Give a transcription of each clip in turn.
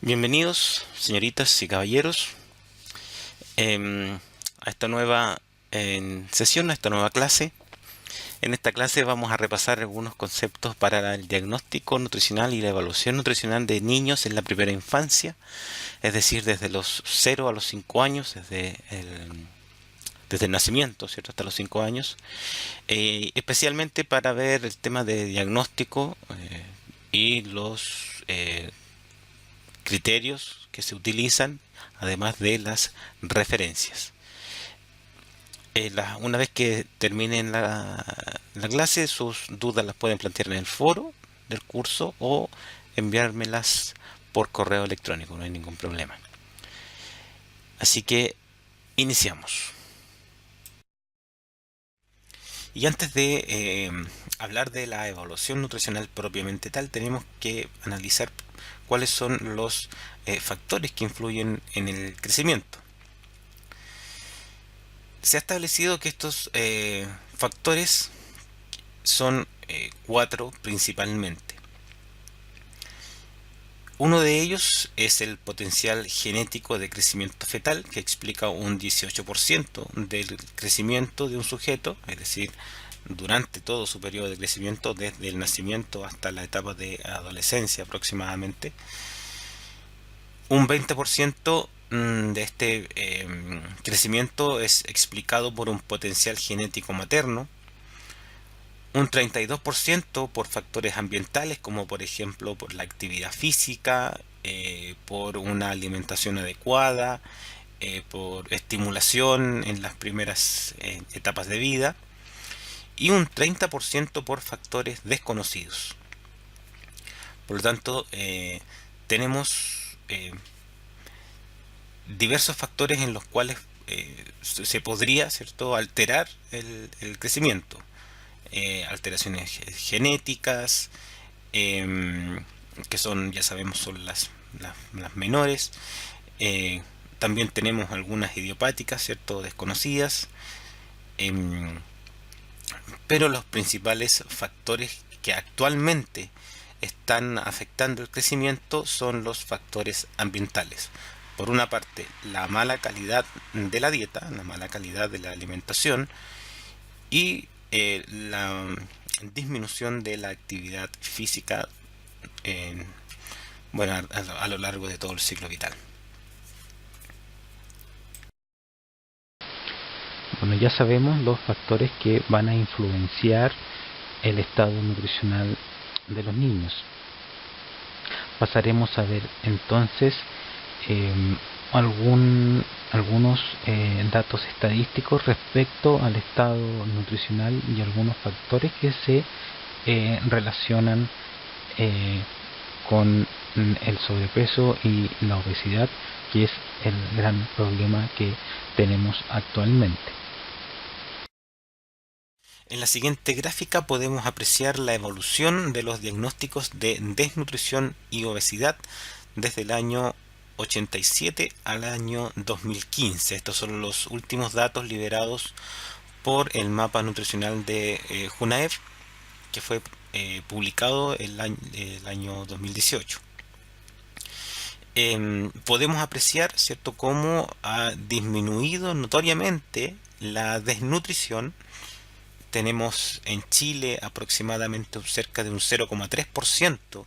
Bienvenidos, señoritas y caballeros, a esta nueva sesión, a esta nueva clase. En esta clase vamos a repasar algunos conceptos para el diagnóstico nutricional y la evaluación nutricional de niños en la primera infancia, es decir, desde los 0 a los 5 años, desde el nacimiento, ¿cierto? Hasta los 5 años, especialmente para ver el tema de diagnóstico y los criterios que se utilizan, además de las referencias. Una vez que terminen la clase, sus dudas las pueden plantear en el foro del curso o enviármelas por correo electrónico, no hay ningún problema. Así que iniciamos. Y antes de hablar de la evaluación nutricional propiamente tal, tenemos que analizar cuáles son los factores que influyen en el crecimiento. Se ha establecido que estos factores son cuatro principalmente. Uno de ellos es el potencial genético de crecimiento fetal, que explica un 18% del crecimiento de un sujeto, es decir, durante todo su periodo de crecimiento, desde el nacimiento hasta la etapa de adolescencia aproximadamente. Un 20% de este crecimiento es explicado por un potencial genético materno, un 32% por factores ambientales, como por ejemplo por la actividad física, por una alimentación adecuada, por estimulación en las primeras etapas de vida, y un 30% por factores desconocidos. Por lo tanto, tenemos diversos factores en los cuales se podría, ¿cierto?, alterar el crecimiento. Alteraciones genéticas, que son, ya sabemos, son las menores. También tenemos algunas idiopáticas, ¿cierto?, desconocidas. Pero los principales factores que actualmente están afectando el crecimiento son los factores ambientales. Por una parte, la mala calidad de la dieta, la mala calidad de la alimentación y la disminución de la actividad física en, bueno, a lo largo de todo el ciclo vital. Bueno, ya sabemos los factores que van a influenciar el estado nutricional de los niños. Pasaremos a ver entonces algunos datos estadísticos respecto al estado nutricional y algunos factores que se relacionan con el sobrepeso y la obesidad, que es el gran problema que tenemos actualmente. En la siguiente gráfica podemos apreciar la evolución de los diagnósticos de desnutrición y obesidad desde el año 87 al año 2015. Estos son los últimos datos liberados por el mapa nutricional de Junaev, que fue publicado el año 2018. Podemos apreciar, ¿cierto?, cómo ha disminuido notoriamente la desnutrición. Tenemos en Chile aproximadamente cerca de un 0,3%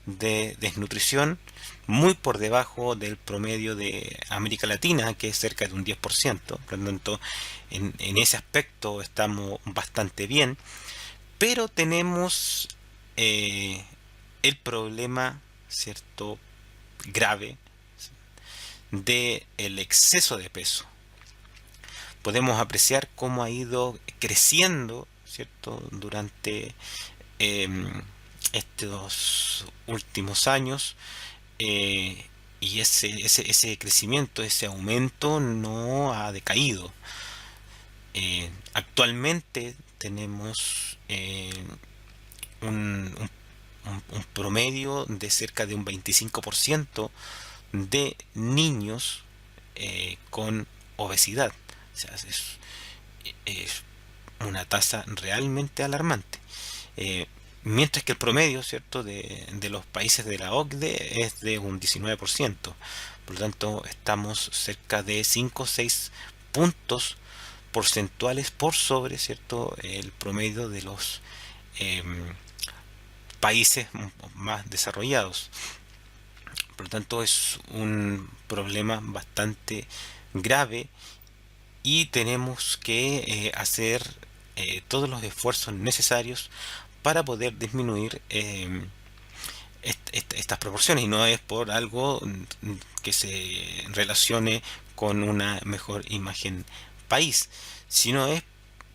de desnutrición, muy por debajo del promedio de América Latina, que es cerca de un 10%. Por lo tanto, en ese aspecto estamos bastante bien, pero tenemos el problema, ¿cierto?, grave de el exceso de peso. Podemos apreciar cómo ha ido creciendo, ¿cierto?, durante estos últimos años, y ese crecimiento, ese aumento no ha decaído. Actualmente tenemos un, un promedio de cerca de un 25% de niños con obesidad. O sea, es una tasa realmente alarmante. mientras que el promedio, ¿cierto?, de los países de la OCDE es de un 19%. Por lo tanto, estamos cerca de 5 o 6 puntos porcentuales por sobre, ¿cierto?, el promedio de los países más desarrollados. Por lo tanto, es un problema bastante grave y tenemos que hacer todos los esfuerzos necesarios para poder disminuir estas proporciones, y no es por algo que se relacione con una mejor imagen país, sino es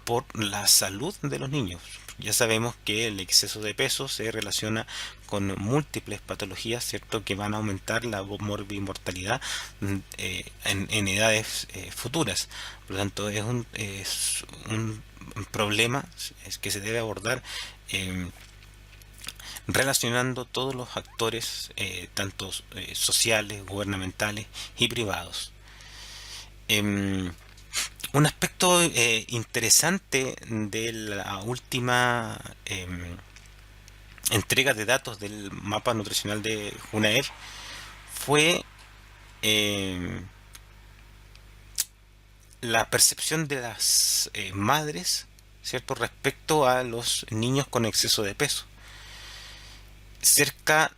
por la salud de los niños. Ya sabemos que el exceso de peso se relaciona con múltiples patologías, ¿cierto?, que van a aumentar la morbimortalidad en edades futuras. Por lo tanto, es un problema que se debe abordar relacionando todos los actores, tanto sociales, gubernamentales y privados. Un aspecto interesante de la última entrega de datos del mapa nutricional de UNAER fue la percepción de las madres, ¿cierto?, respecto a los niños con exceso de peso. Cerca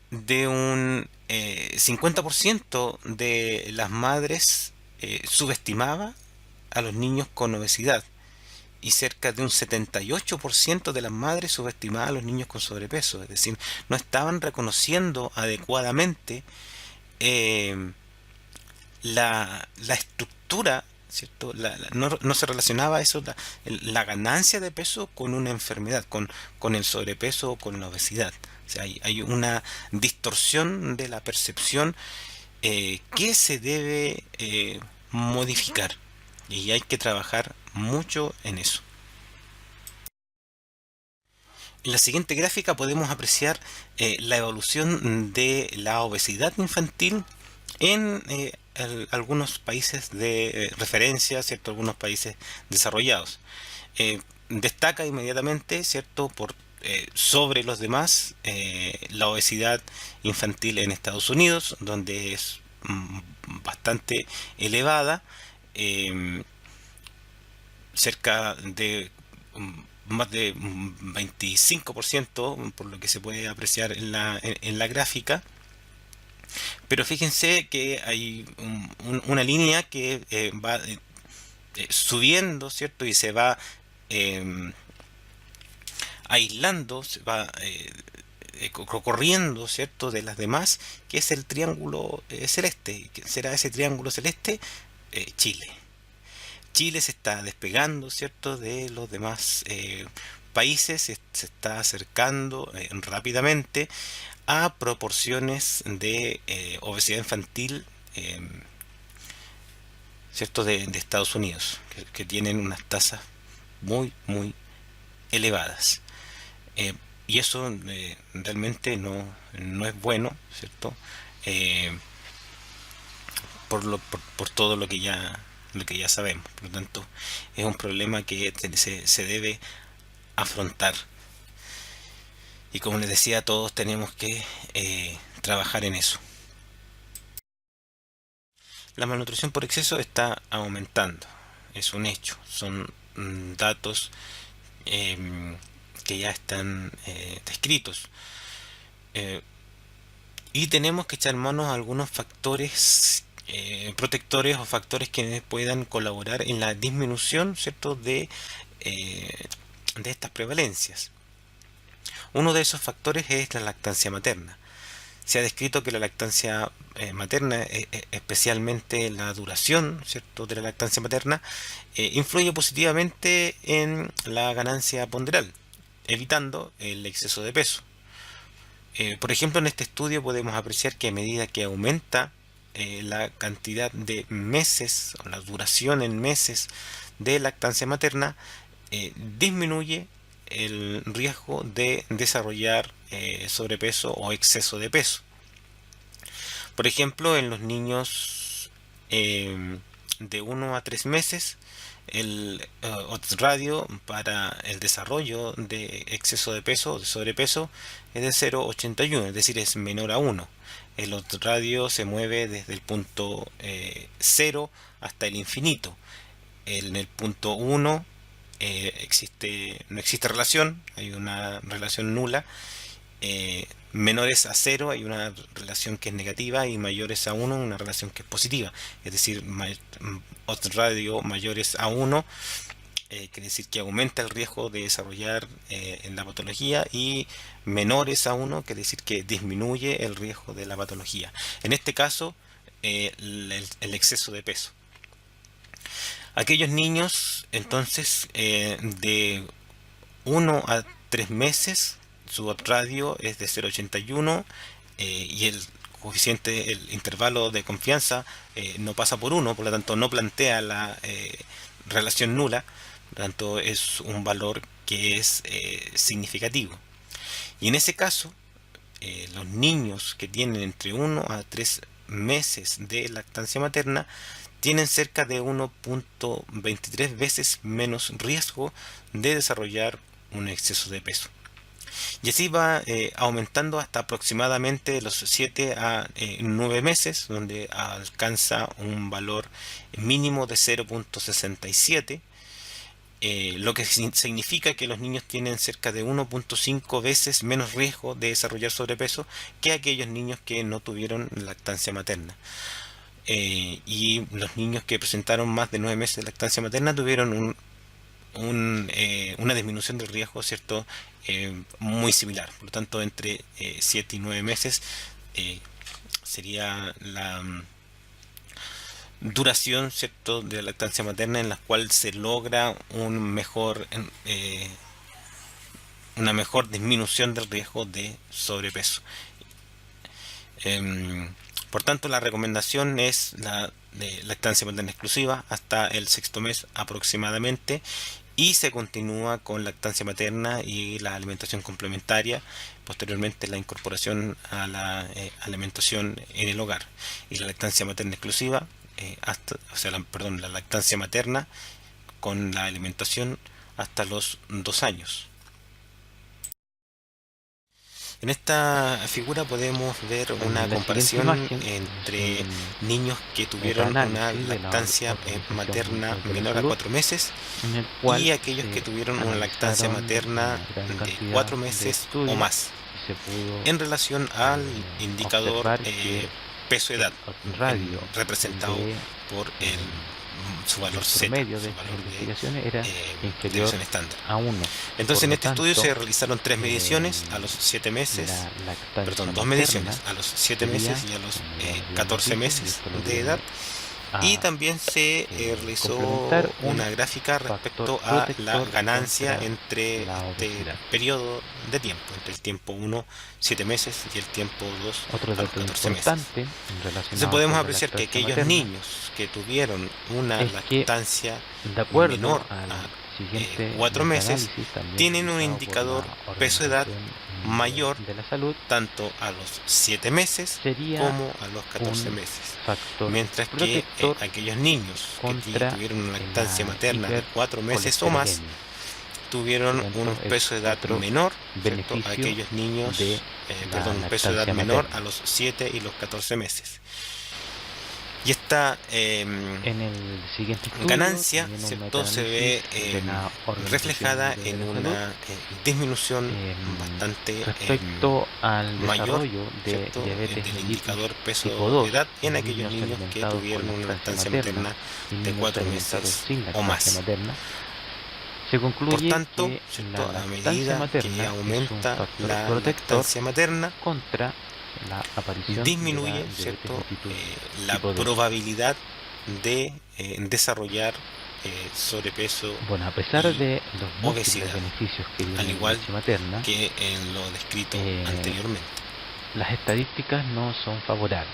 de un 50% de las madres subestimaba a los niños con obesidad, y cerca de un 78% de las madres subestimaban a los niños con sobrepeso. Es decir, no estaban reconociendo adecuadamente la estructura, ¿cierto? No se relacionaba eso, la ganancia de peso, con una enfermedad, con el sobrepeso o con la obesidad. O sea, hay una distorsión de la percepción que se debe modificar, y hay que trabajar mucho en eso. En la siguiente gráfica podemos apreciar la evolución de la obesidad infantil en algunos países de referencia, ¿cierto?, algunos países desarrollados. Destaca inmediatamente, ¿cierto?, por sobre los demás, la obesidad infantil en Estados Unidos, donde es bastante elevada, cerca de más de 25%, por lo que se puede apreciar en la gráfica. Pero fíjense que hay una línea que va subiendo, ¿cierto?, y se va aislando, se va corriendo, ¿cierto?, de las demás, que es el triángulo celeste. ¿Qué será ese triángulo celeste? Chile. Chile se está despegando, ¿cierto?, de los demás países, se está acercando rápidamente a proporciones de obesidad infantil, ¿cierto?, de Estados Unidos, que tienen unas tasas muy, muy elevadas. Y eso realmente no es bueno, ¿cierto? Por todo lo que ya sabemos. Por lo tanto, es un problema que se debe afrontar. Y como les decía, todos tenemos que trabajar en eso. La malnutrición por exceso está aumentando, es un hecho, son datos que ya están descritos. Y tenemos que echar manos a algunos factores protectores, o factores que puedan colaborar en la disminución, ¿cierto?, de estas prevalencias. Uno de esos factores es la lactancia materna. Se ha descrito que la lactancia materna, especialmente la duración, ¿cierto?, de la lactancia materna, influye positivamente en la ganancia ponderal, evitando el exceso de peso. Por ejemplo, en este estudio podemos apreciar que a medida que aumenta la cantidad de meses, o la duración en meses de lactancia materna, disminuye el riesgo de desarrollar sobrepeso o exceso de peso. Por ejemplo, en los niños de 1 a 3 meses, el odds radio para el desarrollo de exceso de peso o de sobrepeso es de 0,81, es decir, es menor a 1. El odds radio se mueve desde el punto 0 hasta el infinito. En el punto 1 no existe relación, hay una relación nula. Menores a 0 hay una relación que es negativa, y mayores a 1 una relación que es positiva. Es decir, odds radio mayores a 1 quiere decir que aumenta el riesgo de desarrollar en la patología, y menores a 1 quiere decir que disminuye el riesgo de la patología. En este caso, el exceso de peso. Aquellos niños, entonces, de 1 a 3 meses, su odds radio es de 0,81 y el coeficiente, el intervalo de confianza no pasa por 1, por lo tanto no plantea la relación nula, por lo tanto es un valor que es significativo. Y en ese caso, los niños que tienen entre 1 a 3 meses de lactancia materna tienen cerca de 1,23 veces menos riesgo de desarrollar un exceso de peso. Y así va aumentando hasta aproximadamente los 7 a 9 meses, donde alcanza un valor mínimo de 0,67, lo que significa que los niños tienen cerca de 1,5 veces menos riesgo de desarrollar sobrepeso que aquellos niños que no tuvieron lactancia materna. Y los niños que presentaron más de 9 meses de lactancia materna tuvieron una disminución del riesgo, ¿cierto? Muy similar. Por lo tanto, entre 7 y 9 meses sería la duración, ¿cierto?, de la lactancia materna, en la cual se logra una mejor disminución del riesgo de sobrepeso. Por tanto, la recomendación es la de lactancia materna exclusiva hasta el 6º mes aproximadamente, y se continúa con lactancia materna y la alimentación complementaria, posteriormente la incorporación a la alimentación en el hogar. Y la lactancia materna exclusiva, la lactancia materna con la alimentación hasta los 2 años. En esta figura podemos ver una comparación entre niños que tuvieron una lactancia materna menor a 4 meses y aquellos que tuvieron una lactancia materna de 4 meses o más, en relación al indicador peso-edad, representado por su valor Z, promedio su de estas valor investigaciones era inferior deviación estándar. a 1. Entonces, en este tanto, estudio se realizaron 3 mediciones a los 7 meses, perdón, 2 mediciones a los 7 meses y a los 14 meses de edad, y también se realizó una gráfica respecto a la ganancia entre este periodo de tiempo, entre el tiempo 1, 7 meses, y el tiempo 2, a los 14 meses. Entonces podemos apreciar que aquellos niños que tuvieron una lactancia menor a 4 meses tienen un indicador peso-edad mayor tanto a los 7 meses como a los 14 meses, mientras que aquellos niños que tuvieron una lactancia materna de 4 meses o más tuvieron un peso de edad menor, ¿cierto?, a aquellos niños, un peso de edad menor a los 7 y los 14 meses. Y esta ganancia, ¿cierto?, se ve reflejada en una disminución bastante mayor, ¿cierto?, del indicador peso-edad en aquellos niños que tuvieron una lactancia materna de 4 meses o más. Por tanto, a medida que aumenta la lactancia materna, disminuye, ¿cierto?, la probabilidad de desarrollar sobrepeso a pesar de los obesidad, beneficios que al igual materna, que en lo descrito anteriormente. Las estadísticas no son favorables.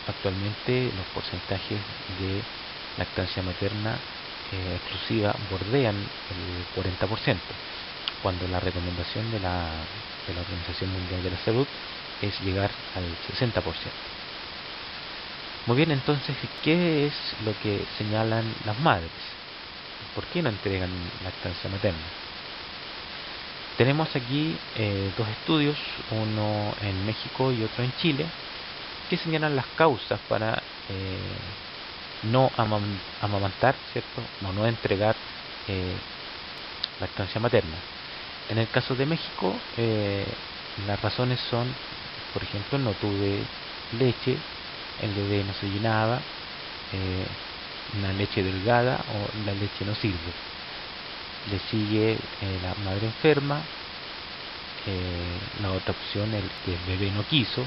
Actualmente los porcentajes de lactancia materna exclusiva bordean el 40%, cuando la recomendación de la Organización Mundial de la Salud es llegar al 60%. Muy bien, entonces, ¿qué es lo que señalan las madres? ¿Por qué no entregan lactancia materna? Tenemos aquí dos estudios, uno en México y otro en Chile, que señalan las causas para no amamantar, ¿cierto? O no entregar eh, lactancia materna. En el caso de México, las razones son, por ejemplo, no tuve leche, el bebé no se llenaba, una leche delgada o la leche no sirve. Le sigue la madre enferma, la otra opción, el que el bebé no quiso,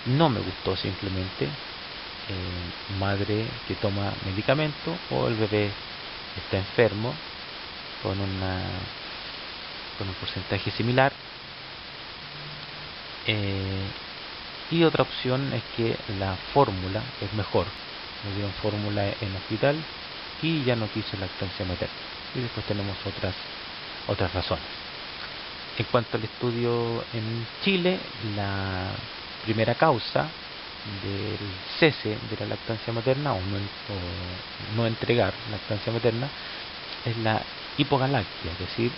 no me gustó simplemente, madre que toma medicamento o el bebé está enfermo con con un porcentaje similar, y otra opción es que la fórmula es mejor, me dieron fórmula en hospital y ya no quiso lactancia materna. Y después tenemos otras razones. En cuanto al estudio en Chile, la primera causa del cese de la lactancia materna o no entregar lactancia materna es la hipogalactia, es decir,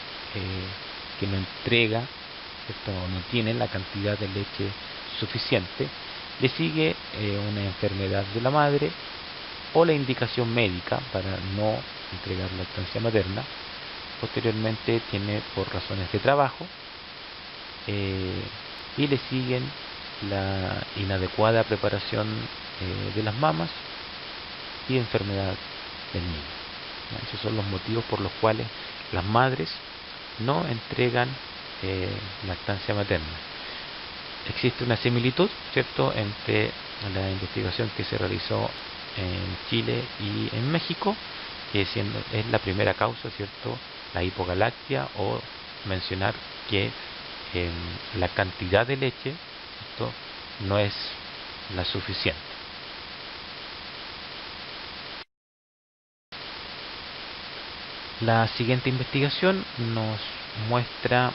que no entrega, ¿cierto? No tiene la cantidad de leche suficiente. Le sigue una enfermedad de la madre o la indicación médica para no entregar lactancia materna. Posteriormente tiene por razones de trabajo, y le siguen la inadecuada preparación de las mamas y enfermedad del niño. Esos son los motivos por los cuales las madres no entregan lactancia materna. Existe una similitud, ¿cierto?, entre la investigación que se realizó en Chile y en México, que es la primera causa, ¿cierto?, la hipogalactia, o mencionar que la cantidad de leche, ¿cierto?, no es la suficiente. La siguiente investigación nos muestra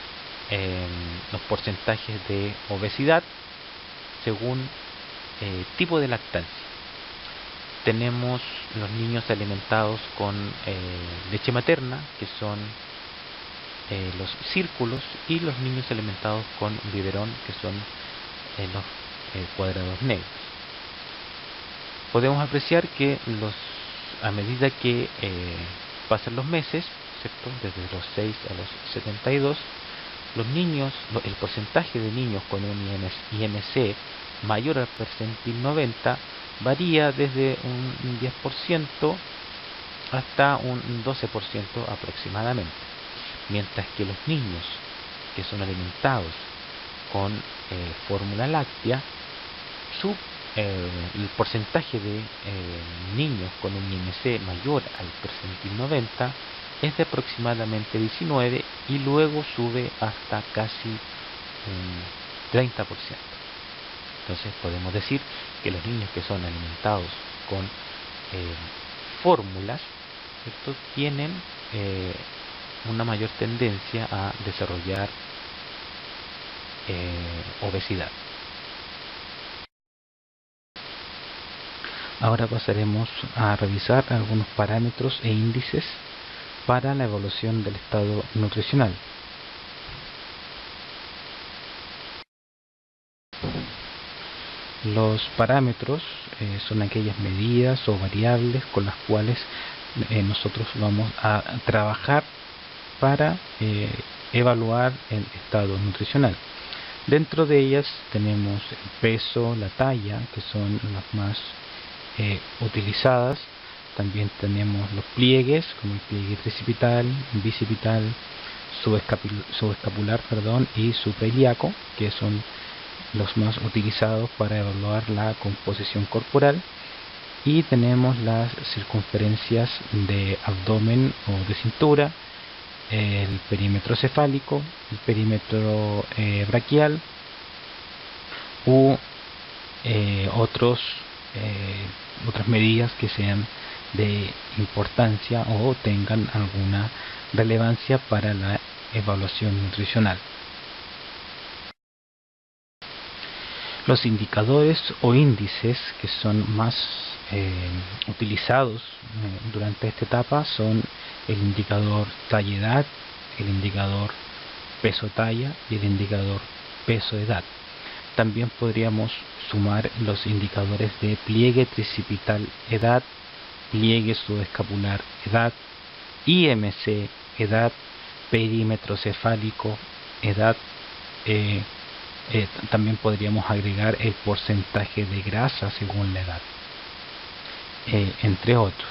los porcentajes de obesidad según tipo de lactancia. Tenemos los niños alimentados con leche materna, que son los círculos, y los niños alimentados con biberón, que son los cuadrados negros. Podemos apreciar que a medida que pasan los meses, ¿cierto?, desde los 6 a los 72, los niños, el porcentaje de niños con un IMC mayor al percentil 90 varía desde un 10% hasta un 12% aproximadamente, mientras que los niños que son alimentados con fórmula láctea, el porcentaje de niños con un IMC mayor al percentil 90 es de aproximadamente 19 y luego sube hasta casi un 30%. Entonces podemos decir que los niños que son alimentados con fórmulas, ¿cierto?, tienen una mayor tendencia a desarrollar obesidad. Ahora pasaremos a revisar algunos parámetros e índices para la evaluación del estado nutricional. Los parámetros son aquellas medidas o variables con las cuales nosotros vamos a trabajar para evaluar el estado nutricional. Dentro de ellas tenemos el peso, la talla, que son las más utilizadas. También tenemos los pliegues, como el pliegue tricipital, bicipital, subescapular, y suprailíaco, que son los más utilizados para evaluar la composición corporal. Y tenemos las circunferencias de abdomen o de cintura, el perímetro cefálico, el perímetro braquial u otras medidas que sean de importancia o tengan alguna relevancia para la evaluación nutricional. Los indicadores o índices que son más utilizados durante esta etapa son el indicador talla-edad, el indicador peso-talla y el indicador peso-edad. También podríamos sumar los indicadores de pliegue tricipital edad, pliegue subescapular edad, IMC edad, perímetro cefálico edad. También podríamos agregar el porcentaje de grasa según la edad, entre otros.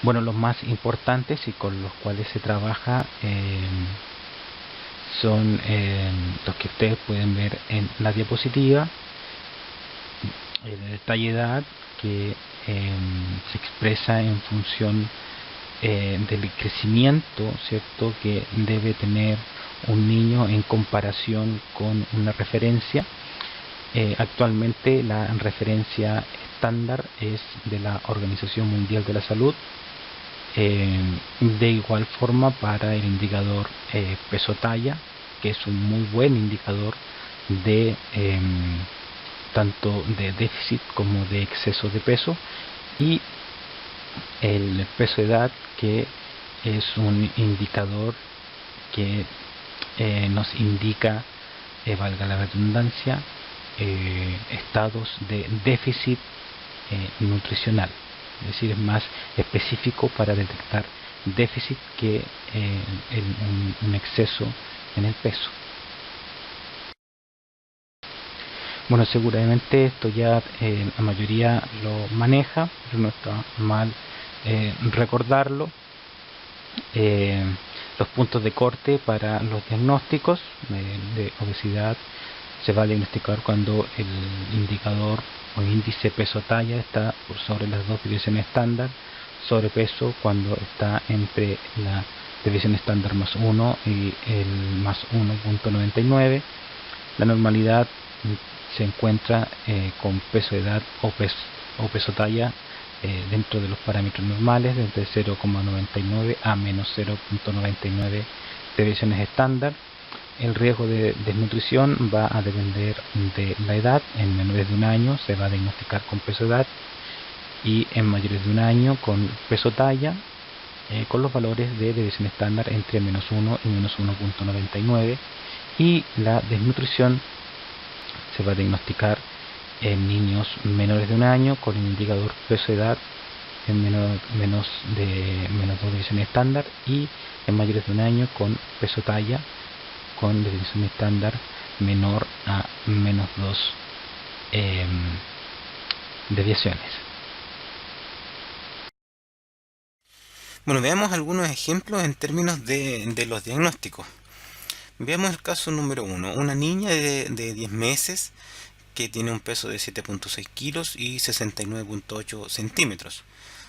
Bueno, los más importantes y con los cuales se trabaja son los que ustedes pueden ver en la diapositiva. El talla-edad, que se expresa en función del crecimiento, ¿cierto?, que debe tener un niño en comparación con una referencia. Actualmente la referencia estándar es de la Organización Mundial de la Salud. De igual forma para el indicador peso-talla, que es un muy buen indicador de tanto de déficit como de exceso de peso, y el peso-edad, que es un indicador que nos indica, valga la redundancia, estados de déficit nutricional. Es decir, es más específico para detectar déficit que un exceso en el peso. Bueno, seguramente esto ya la mayoría lo maneja, pero no está mal recordarlo. Los puntos de corte para los diagnósticos de obesidad: se va a diagnosticar cuando el indicador o índice peso-talla está por sobre las dos deviaciones estándar, sobrepeso cuando está entre la deviación estándar más 1 y el más 1.99. La normalidad se encuentra con peso-edad o peso-talla dentro de los parámetros normales, desde 0,99 a menos 0.99 deviaciones estándar. El riesgo de desnutrición va a depender de la edad. En menores de un año se va a diagnosticar con peso-edad, y en mayores de un año con peso-talla, con los valores de deviación estándar entre menos 1 y menos 1.99. Y la desnutrición se va a diagnosticar en niños menores de un año con el indicador peso-edad en menos 2 deviaciones estándar, y en mayores de un año con peso-talla con deviación estándar menor a menos 2 deviaciones. Bueno, veamos algunos ejemplos en términos de los diagnósticos. Veamos el caso número 1. Una niña de 10 meses que tiene un peso de 7.6 kilos y 69.8 centímetros.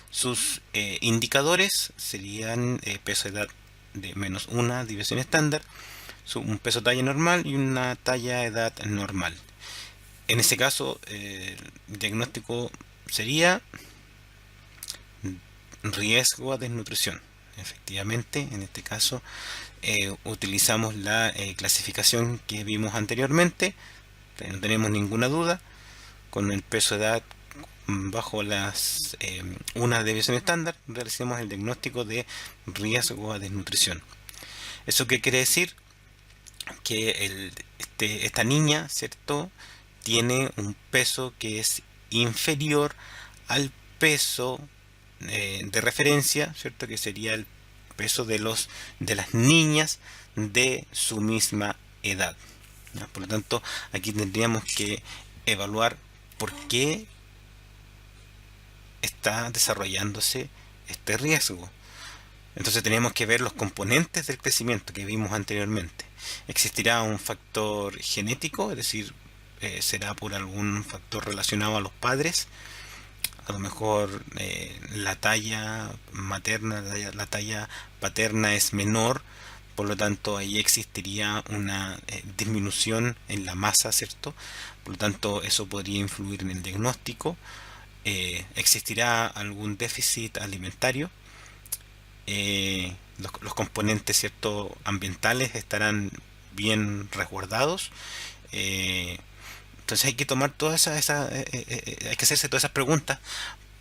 Sus indicadores serían peso-edad de menos 1 deviación estándar, un peso-talla normal y una talla-edad normal. En ese caso, el diagnóstico sería riesgo a desnutrición. Efectivamente, en este caso utilizamos la clasificación que vimos anteriormente. No tenemos ninguna duda. Con el peso-edad bajo las una deviación estándar, realizamos el diagnóstico de riesgo a desnutrición. ¿Eso qué quiere decir? Que esta niña, ¿cierto?, tiene un peso que es inferior al peso de referencia, ¿cierto?, que sería el peso de las niñas de su misma edad, ¿no? Por lo tanto, aquí tendríamos que evaluar por qué está desarrollándose este riesgo. Entonces tenemos que ver los componentes del crecimiento que vimos anteriormente. ¿Existirá un factor genético? Es decir, ¿será por algún factor relacionado a los padres? A lo mejor la talla materna, la talla paterna es menor, por lo tanto ahí existiría una disminución en la masa, ¿cierto? Por lo tanto eso podría influir en el diagnóstico. ¿Existirá algún déficit alimentario? Los componentes, ¿cierto?, ambientales estarán bien resguardados. Entonces hay que tomar hay que hacerse todas esas preguntas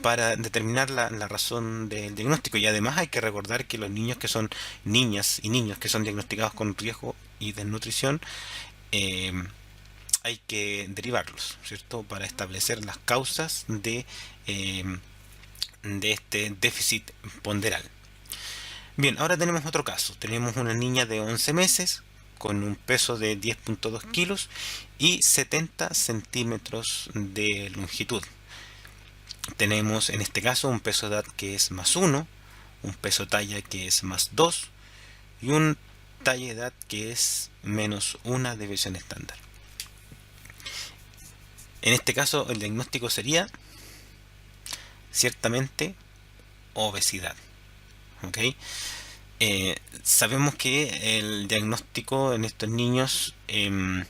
para determinar la razón del diagnóstico. Y además hay que recordar que los niños que son niñas y niños que son diagnosticados con riesgo y desnutrición, eh, hay que derivarlos, ¿cierto? Para establecer las causas de este déficit ponderal. Bien, ahora tenemos otro caso. Tenemos una niña de 11 meses con un peso de 10.2 kilos y 70 centímetros de longitud. Tenemos en este caso un peso de edad que es más 1, un peso talla que es más 2 y un talla de edad que es menos 1 deviación estándar. En este caso el diagnóstico sería ciertamente obesidad. ¿Ok? Sabemos que el diagnóstico en estos niños, el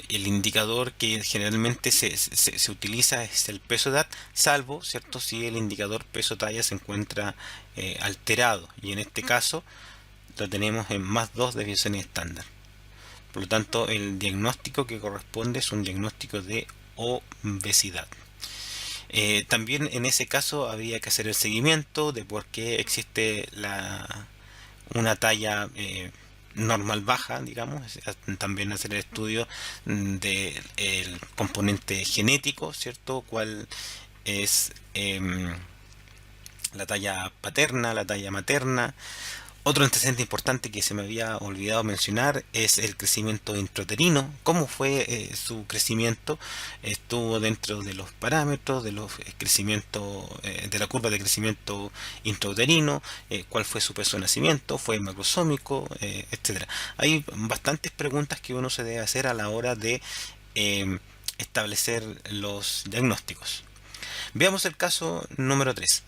indicador que generalmente se utiliza es el peso de edad, salvo, ¿cierto?, si el indicador peso talla se encuentra alterado, y en este caso lo tenemos en más 2 deviaciones estándar. Por lo tanto, el diagnóstico que corresponde es un diagnóstico de obesidad. También en ese caso habría que hacer el seguimiento de por qué existe una talla normal baja, digamos. También hacer el estudio del componente genético, ¿cierto? Cuál es la talla paterna, la talla materna. Otro antecedente importante que se me había olvidado mencionar es el crecimiento intrauterino. ¿Cómo fue su crecimiento? ¿Estuvo dentro de los parámetros de los de la curva de crecimiento intrauterino? ¿Cuál fue su peso de nacimiento? ¿Fue macrosómico? Etcétera. Hay bastantes preguntas que uno se debe hacer a la hora de establecer los diagnósticos. Veamos el caso número 3.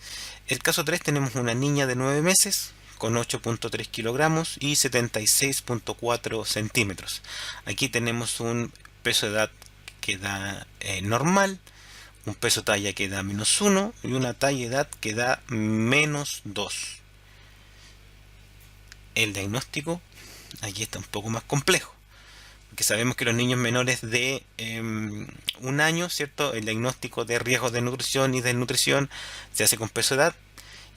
El caso 3, tenemos una niña de 9 meses con 8.3 kilogramos y 76.4 centímetros. Aquí tenemos un peso de edad que da normal, un peso talla que da menos 1 y una talla de edad que da menos 2. El diagnóstico aquí está un poco más complejo, porque sabemos que los niños menores de un año, ¿cierto?, el diagnóstico de riesgos de nutrición y desnutrición se hace con peso de edad,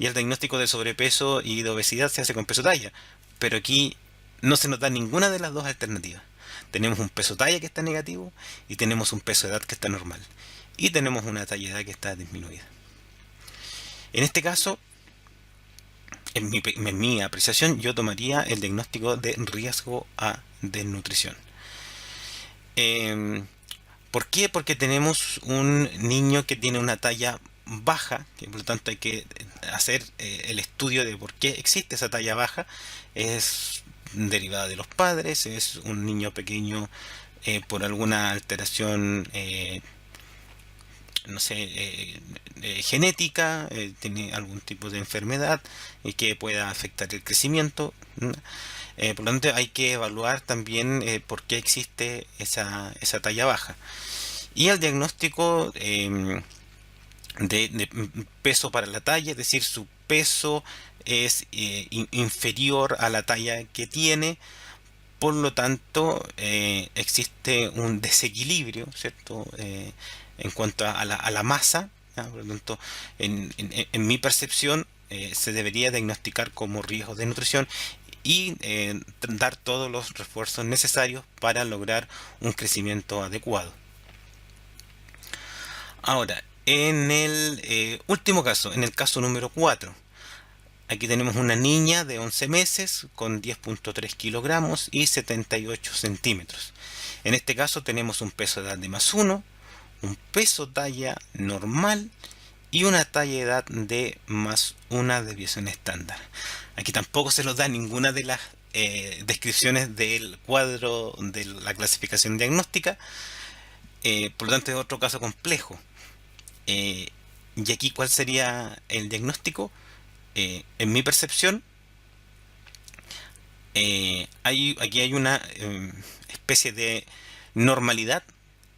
y el diagnóstico de sobrepeso y de obesidad se hace con peso talla. Pero aquí no se nos da ninguna de las dos alternativas. Tenemos un peso talla que está negativo y tenemos un peso de edad que está normal. Y tenemos una talla de edad que está disminuida. En este caso, en mi apreciación, yo tomaría el diagnóstico de riesgo a desnutrición. ¿Por qué? Porque tenemos un niño que tiene una talla baja, que por lo tanto hay que hacer el estudio de por qué existe esa talla baja. Es derivada de los padres, es un niño pequeño por alguna alteración no sé, genética, tiene algún tipo de enfermedad que pueda afectar el crecimiento. Por lo tanto hay que evaluar también por qué existe esa talla baja. Y el diagnóstico de peso para la talla, es decir, su peso es inferior a la talla que tiene, por lo tanto existe un desequilibrio, ¿cierto?, en cuanto a la masa, ¿ya? Por lo tanto, en mi percepción se debería diagnosticar como riesgo de nutrición y dar todos los refuerzos necesarios para lograr un crecimiento adecuado. Ahora, en el último caso, en el caso número 4, aquí tenemos una niña de 11 meses con 10.3 kilogramos y 78 centímetros. En este caso tenemos un peso de edad de más 1, un peso talla normal y una talla de edad de más 1 deviación estándar. Aquí tampoco se nos da ninguna de las descripciones del cuadro de la clasificación diagnóstica, por lo tanto es otro caso complejo. Y aquí, ¿cuál sería el diagnóstico? En mi percepción, aquí hay una especie de normalidad,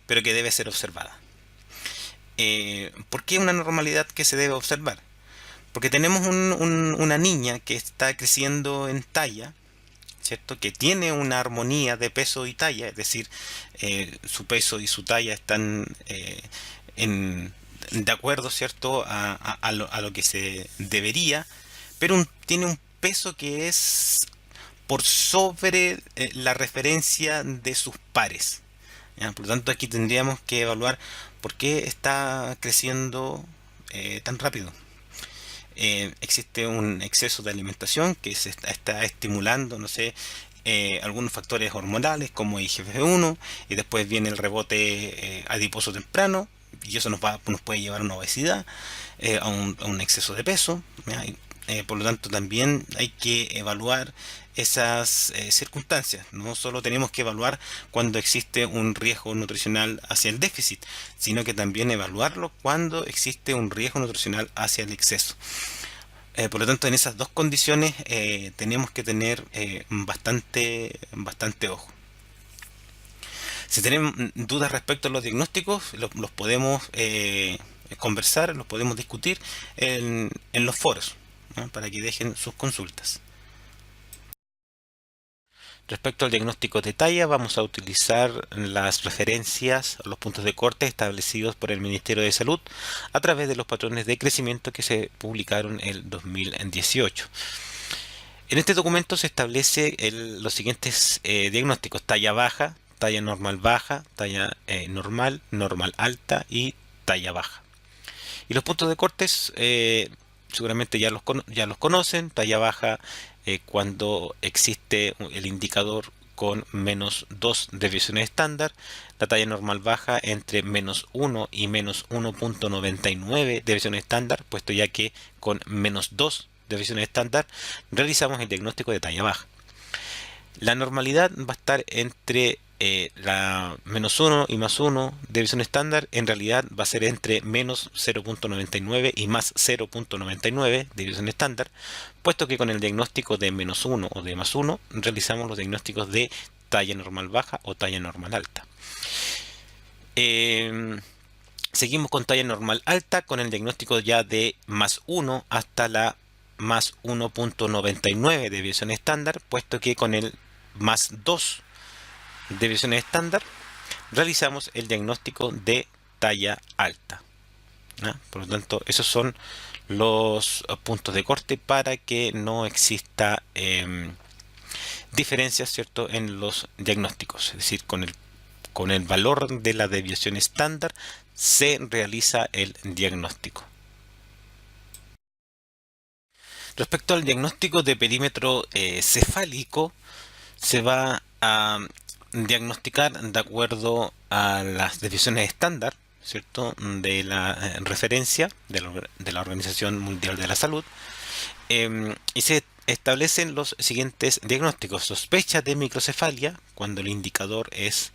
pero que debe ser observada. ¿Por qué una normalidad que se debe observar? Porque tenemos una niña que está creciendo en talla, ¿cierto? Que tiene una armonía de peso y talla, es decir, su peso y su talla están de acuerdo, ¿cierto? A lo que se debería, pero tiene un peso que es por sobre la referencia de sus pares. ¿Ya? Por lo tanto, aquí tendríamos que evaluar por qué está creciendo tan rápido. Existe un exceso de alimentación que se está estimulando, no sé, algunos factores hormonales como IGF-1, y después viene el rebote adiposo temprano, y eso nos puede llevar a una obesidad, a un exceso de peso. Por lo tanto, también hay que evaluar esas circunstancias. No solo tenemos que evaluar cuando existe un riesgo nutricional hacia el déficit, sino que también evaluarlo cuando existe un riesgo nutricional hacia el exceso. Por lo tanto, en esas dos condiciones tenemos que tener bastante ojo. Si tienen dudas respecto a los diagnósticos, los podemos conversar, los podemos discutir en los foros, ¿no? Para que dejen sus consultas. Respecto al diagnóstico de talla, vamos a utilizar las referencias o los puntos de corte establecidos por el Ministerio de Salud a través de los patrones de crecimiento que se publicaron en 2018. En este documento se establece los siguientes diagnósticos: talla baja, talla normal baja, talla normal, normal alta y talla baja. Y los puntos de cortes seguramente ya los conocen. Talla baja, cuando existe el indicador con menos 2 deviaciones estándar. La talla normal baja entre menos 1 y menos 1.99 deviaciones estándar, puesto ya que con menos 2 deviaciones estándar realizamos el diagnóstico de talla baja. La normalidad va a estar entre la menos 1 y más 1 de visión estándar. En realidad va a ser entre menos 0.99 y más 0.99 de visión estándar, puesto que con el diagnóstico de menos 1 o de más 1 realizamos los diagnósticos de talla normal baja o talla normal alta. Seguimos con talla normal alta, con el diagnóstico ya de más 1 hasta la más 1.99 de visión estándar, puesto que con el más 2 de visión estándar realizamos el diagnóstico de talla alta. ¿No? Por lo tanto, esos son los puntos de corte para que no exista diferencias, ¿cierto?, en los diagnósticos. Es decir, con el valor de la desviación estándar se realiza el diagnóstico. Respecto al diagnóstico de perímetro cefálico, se va a diagnosticar de acuerdo a las desviaciones estándar, ¿cierto?, de la referencia de la Organización Mundial de la Salud, y se establecen los siguientes diagnósticos: sospecha de microcefalia, cuando el indicador es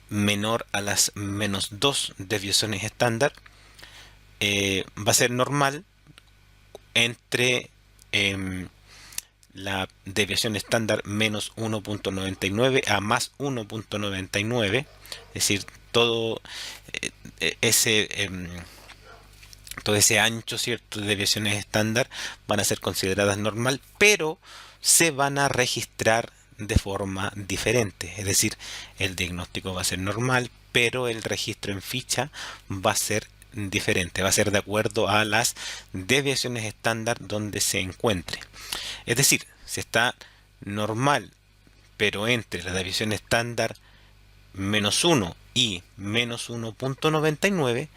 menor a las menos 2 desviaciones estándar, va a ser normal entre la desviación estándar menos 1.99 a más 1.99, es decir, todo ese ancho, ¿cierto?, de desviaciones estándar van a ser consideradas normal, pero se van a registrar de forma diferente. Es decir, el diagnóstico va a ser normal, pero el registro en ficha va a ser diferente, va a ser de acuerdo a las desviaciones estándar donde se encuentre. Es decir, si está normal, pero entre la desviación estándar menos 1 y menos 1.99,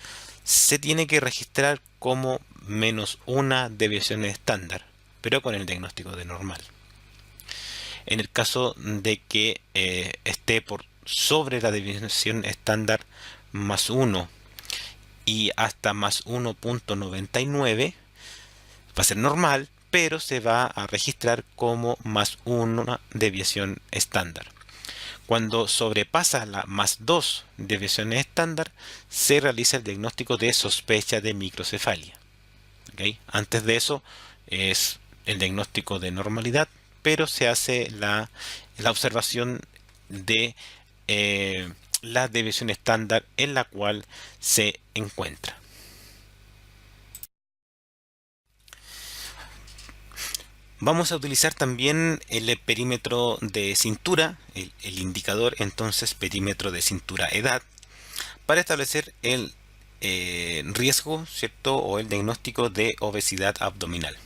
se tiene que registrar como menos una desviación estándar, pero con el diagnóstico de normal. En el caso de que esté por sobre la desviación estándar más 1 y hasta más 1.99, va a ser normal, pero se va a registrar como más una desviación estándar. Cuando sobrepasa la más 2 desviaciones estándar, se realiza el diagnóstico de sospecha de microcefalia. ¿Okay? Antes de eso es el diagnóstico de normalidad, pero se hace la observación de la desviación estándar en la cual se encuentra. Vamos a utilizar también el perímetro de cintura, el indicador entonces perímetro de cintura edad, para establecer el riesgo, ¿cierto? O el diagnóstico de obesidad abdominal.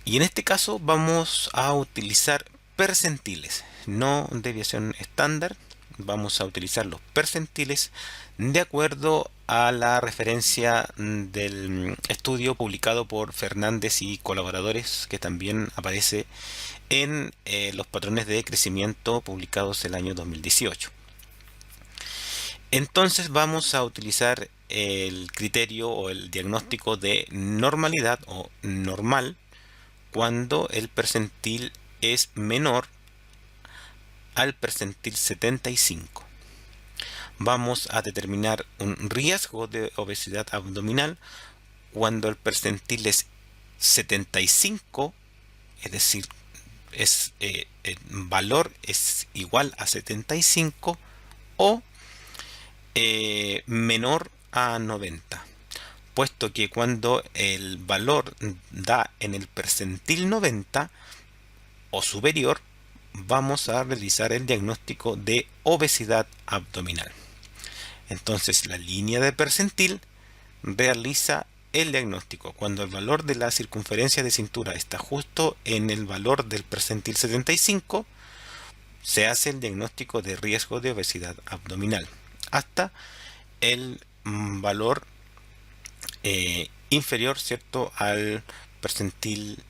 Y en este caso vamos a utilizar percentiles, no desviación estándar. Vamos a utilizar los percentiles de acuerdo a la referencia del estudio publicado por Fernández y colaboradores, que también aparece en los patrones de crecimiento publicados el año 2018. Entonces vamos a utilizar el criterio o el diagnóstico de normalidad o normal cuando el percentil es menor al percentil 75. Vamos a determinar un riesgo de obesidad abdominal cuando el percentil es 75, es decir, el valor es igual a 75 o menor a 90, puesto que cuando el valor da en el percentil 90 o superior, vamos a realizar el diagnóstico de obesidad abdominal. Entonces la línea de percentil realiza el diagnóstico cuando el valor de la circunferencia de cintura está justo en el valor del percentil 75. Se hace el diagnóstico de riesgo de obesidad abdominal hasta el valor inferior, ¿cierto?, al percentil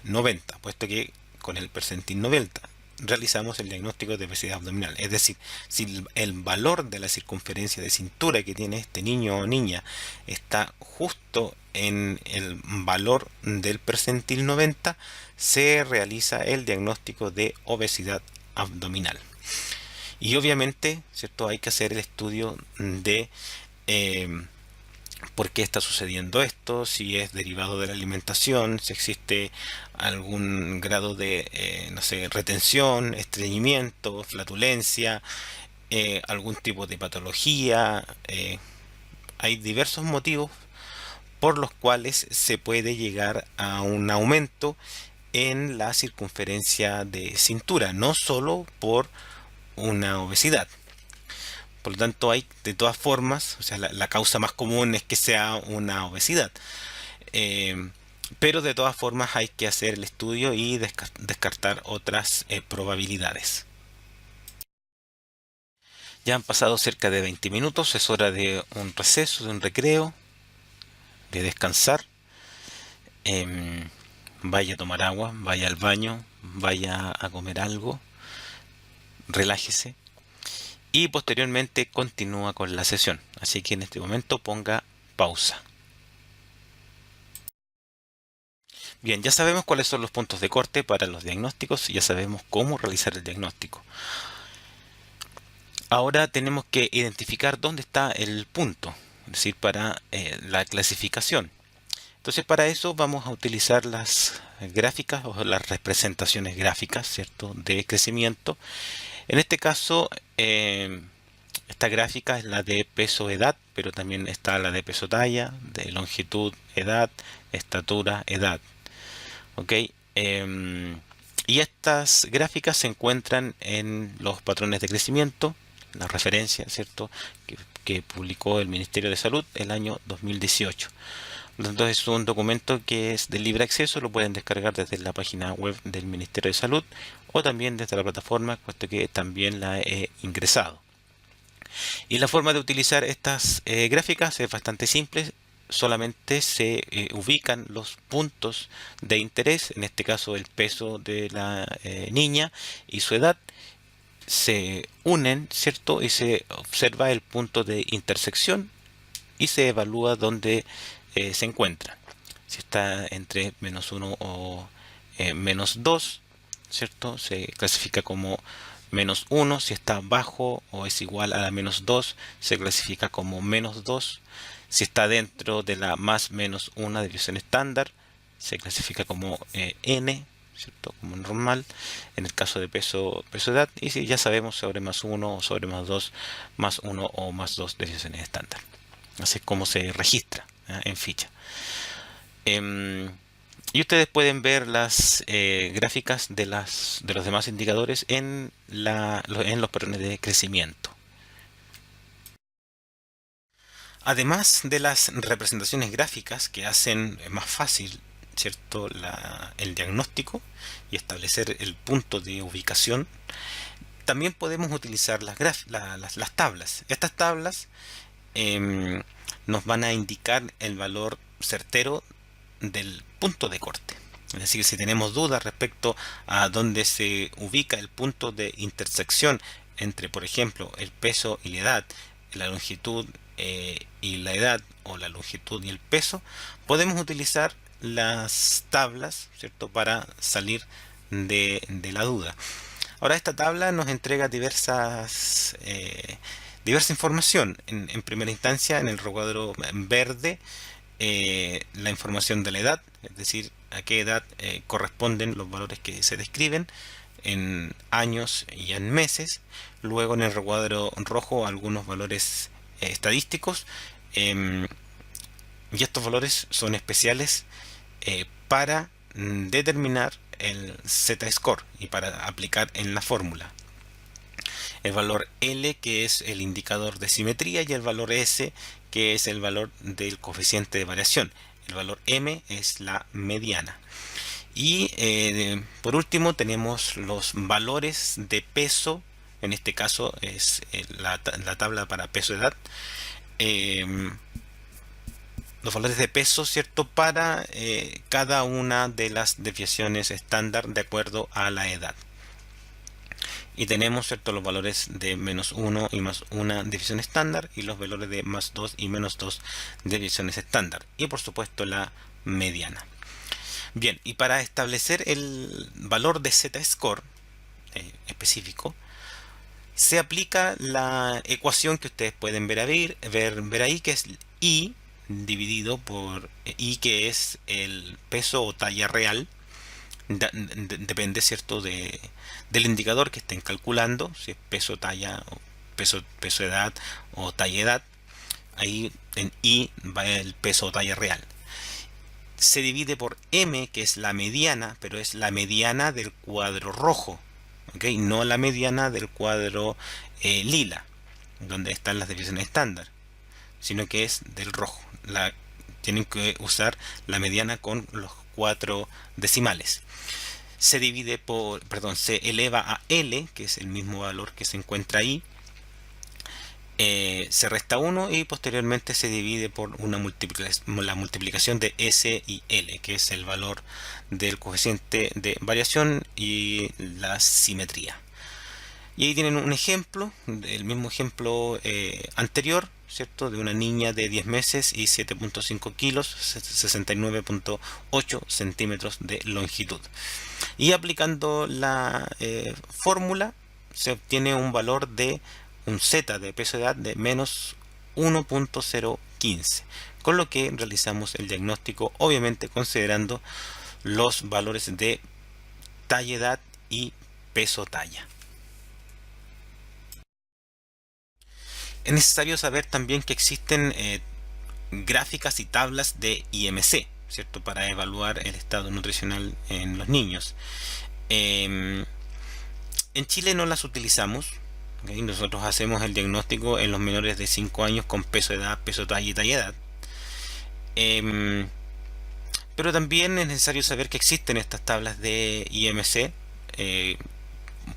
90, puesto que con el percentil 90 realizamos el diagnóstico de obesidad abdominal. Es decir, si el valor de la circunferencia de cintura que tiene este niño o niña está justo en el valor del percentil 90, se realiza el diagnóstico de obesidad abdominal. Y obviamente, ¿cierto?, hay que hacer el estudio de por qué está sucediendo esto, si es derivado de la alimentación, si existe algún grado de no sé, retención, estreñimiento, flatulencia, algún tipo de patología. Hay diversos motivos por los cuales se puede llegar a un aumento en la circunferencia de cintura, no solo por una obesidad. Por lo tanto, hay de todas formas, o sea, la causa más común es que sea una obesidad. Pero de todas formas hay que hacer el estudio y descartar otras probabilidades. Ya han pasado cerca de 20 minutos, es hora de un receso, de un recreo, de descansar. Vaya a tomar agua, vaya al baño, vaya a comer algo, relájese. Y posteriormente continúa con la sesión. Así que en este momento ponga pausa. Bien, ya sabemos cuáles son los puntos de corte para los diagnósticos y ya sabemos cómo realizar el diagnóstico. Ahora tenemos que identificar dónde está el punto, es decir, para la clasificación. Entonces, para eso vamos a utilizar las gráficas o las representaciones gráficas, ¿cierto?, de crecimiento. En este caso, esta gráfica es la de peso-edad, pero también está la de peso-talla, de longitud-edad, estatura-edad. ¿Ok? Y estas gráficas se encuentran en los patrones de crecimiento, la referencia, ¿cierto?, que publicó el Ministerio de Salud el año 2018. Entonces es un documento que es de libre acceso, lo pueden descargar desde la página web del Ministerio de Salud o también desde la plataforma, puesto que también la he ingresado. Y la forma de utilizar estas gráficas es bastante simple. Solamente se ubican los puntos de interés, en este caso el peso de la niña y su edad, se unen, ¿cierto?, y se observa el punto de intersección y se evalúa dónde se encuentra. Si está entre -1 o -2, ¿cierto?, se clasifica como -1. Si está bajo o es igual a la -2, se clasifica como -2. Si está dentro de la +-1 desviación estándar, se clasifica como N, ¿cierto?, como normal, en el caso de peso-edad. Y si ya sabemos sobre +1 o sobre +2, +1 o +2 desviaciones estándar. Así es como se registra en ficha. Y ustedes pueden ver las gráficas de los demás indicadores en los patrones de crecimiento. Además de las representaciones gráficas que hacen más fácil, ¿cierto?, el diagnóstico y establecer el punto de ubicación, también podemos utilizar las tablas. Estas tablas em, nos van a indicar el valor certero del punto de corte. Es decir, si tenemos dudas respecto a dónde se ubica el punto de intersección entre, por ejemplo, el peso y la edad, la longitud y la edad, o la longitud y el peso, podemos utilizar las tablas, ¿cierto?, para salir de la duda. Ahora, esta tabla nos entrega diversa información. En primera instancia, en el recuadro verde, la información de la edad, es decir, a qué edad corresponden los valores que se describen en años y en meses. Luego, en el recuadro rojo, algunos valores estadísticos, y estos valores son especiales para determinar el Z-score y para aplicar en la fórmula. El valor L, que es el indicador de simetría, y el valor S, que es el valor del coeficiente de variación. El valor M es la mediana. Y por último tenemos los valores de peso. En este caso es la tabla para peso edad. Los valores de peso, ¿cierto?, para cada una de las desviaciones estándar de acuerdo a la edad. Y tenemos, ¿cierto?, los valores de -1 y +1 desviación estándar, y los valores de +2 y -2 desviaciones estándar, y por supuesto la mediana. Bien, y para establecer el valor de Z-score específico, se aplica la ecuación que ustedes pueden ver ahí, que es I dividido por I, que es el peso o talla real. Depende, ¿cierto?, del indicador que estén calculando, si es peso, talla, o peso edad o talla edad. Ahí en I va el peso o talla real. Se divide por M, que es la mediana, pero es la mediana del cuadro rojo, ¿okay? No la mediana del cuadro lila, donde están las desviaciones estándar, sino que es del rojo. Tienen que usar la mediana con los 4 decimales. Se eleva a L, que es el mismo valor que se encuentra ahí. Se resta 1 y posteriormente se divide por la multiplicación de S y L, que es el valor del coeficiente de variación y la simetría. Y ahí tienen un ejemplo, el mismo ejemplo anterior, ¿cierto?, de una niña de 10 meses y 7.5 kilos, 69.8 centímetros de longitud. Y aplicando la fórmula, se obtiene un valor de un Z de peso edad de menos 1.015, con lo que realizamos el diagnóstico, obviamente considerando los valores de talla edad y peso talla. Es necesario saber también que existen gráficas y tablas de IMC, ¿cierto?, para evaluar el estado nutricional en los niños. En Chile no las utilizamos, ¿okay? Nosotros hacemos el diagnóstico en los menores de 5 años con peso edad, peso talla y talla edad. Pero también es necesario saber que existen estas tablas de IMC,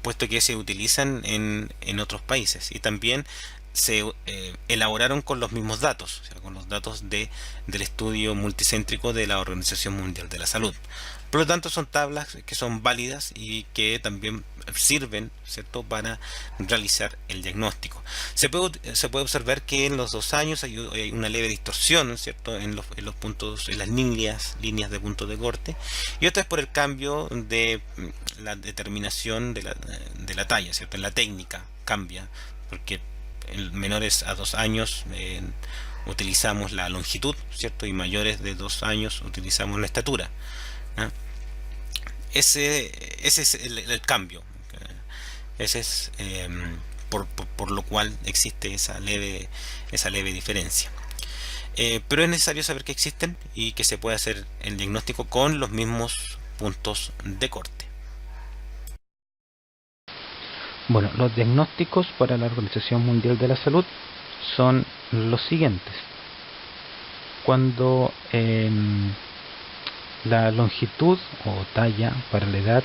puesto que se utilizan en otros países, y también se elaboraron con los mismos datos, o sea, con los datos del estudio multicéntrico de la Organización Mundial de la Salud. Por lo tanto, son tablas que son válidas y que también sirven, ¿cierto?, para realizar el diagnóstico. Se puede observar que en los 2 años hay una leve distorsión, ¿cierto?, en los puntos, en las líneas de punto de corte, y otra es por el cambio de la determinación de la talla, ¿cierto?, en la técnica cambia, porque en menores a 2 años utilizamos la longitud, ¿cierto?, y mayores de 2 años utilizamos la estatura, ¿no? Ese es el cambio. Ese es por lo cual existe esa leve diferencia. pero es necesario saber que existen y que se puede hacer el diagnóstico con los mismos puntos de corte. Bueno, los diagnósticos para la Organización Mundial de la Salud son los siguientes. Cuando la longitud o talla para la edad